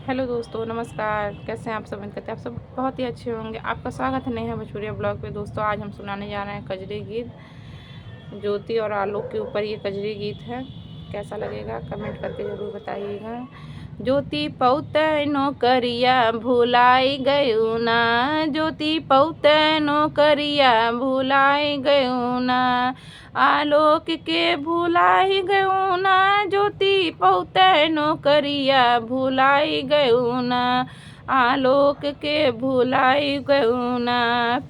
Hello दोस्तों, नमस्कार। कैसे हैं आप सब? उम्मीद करते हैं आप सब बहुत ही अच्छे होंगे। आपका स्वागत है नेहा भोजपुरिया ब्लॉग पे। दोस्तों, आज हम सुनाने जा रहे हैं कजरी गीत। ज्योति और आलोक के ऊपर ये कजरी गीत है। कैसा लगेगा कमेंट करके ज़रूर बताइएगा। ज्योति पौतनो करिया भुलाई गयू ना, ज्योति पौतनो करिया भुलाई गयू ना, आलोक के भुलाई गयू ना, ज्योति पौतनो करिया भुलाई गयू ना, आलोक के भुलाई गयू ना,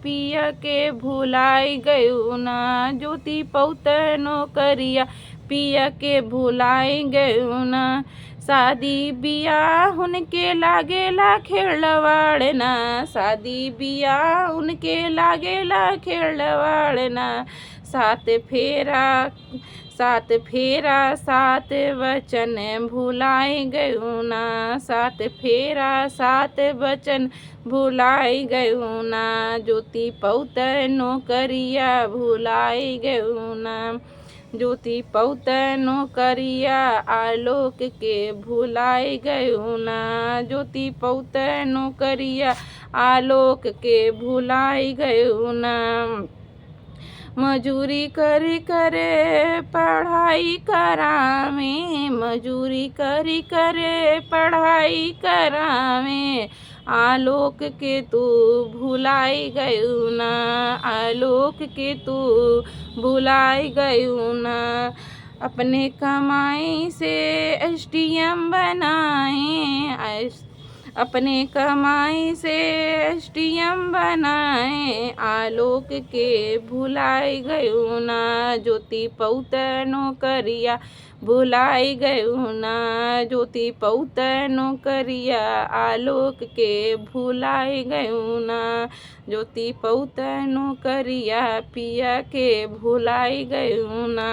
पिया के भुलाई गयू ना, ज्योति पौतनो करिया पिया के भुलाई गयू ना, शादी बियाह उनके लागेला खेलवाड़ना, शादी बियाह उनके लागेला खेलवाड़ना, सात फेरा सात वचन भुलाई गयू ना, सात फेरा सात वचन भुलाई गयू ना, ज्योति पौतनो करिया भुलाई गयू ना, ज्योति पौतनो करिया आलोक के भुलाई गयू ना, ज्योति पौतनो करिया आलोक के भुलाई गयू ना, मजूरी करी करे पढ़ाई करावे, मजूरी करी करे पढ़ाई करावे, आलोक के तू भुलाई गयू ना, आलोक के तू भुलाई गयू ना, अपने कमाई से एसडीएम बनाए, अपने कमाई से एसडीएम बनाए, आलोक के भुलाई गयू ना, ज्योति पौतनो करिया भुलाई गयू ना, ज्योति पौतनो करिया आलोक के भुलाई गयू ना, ज्योति पौतनो करिया पिया के भुलाई गयू ना।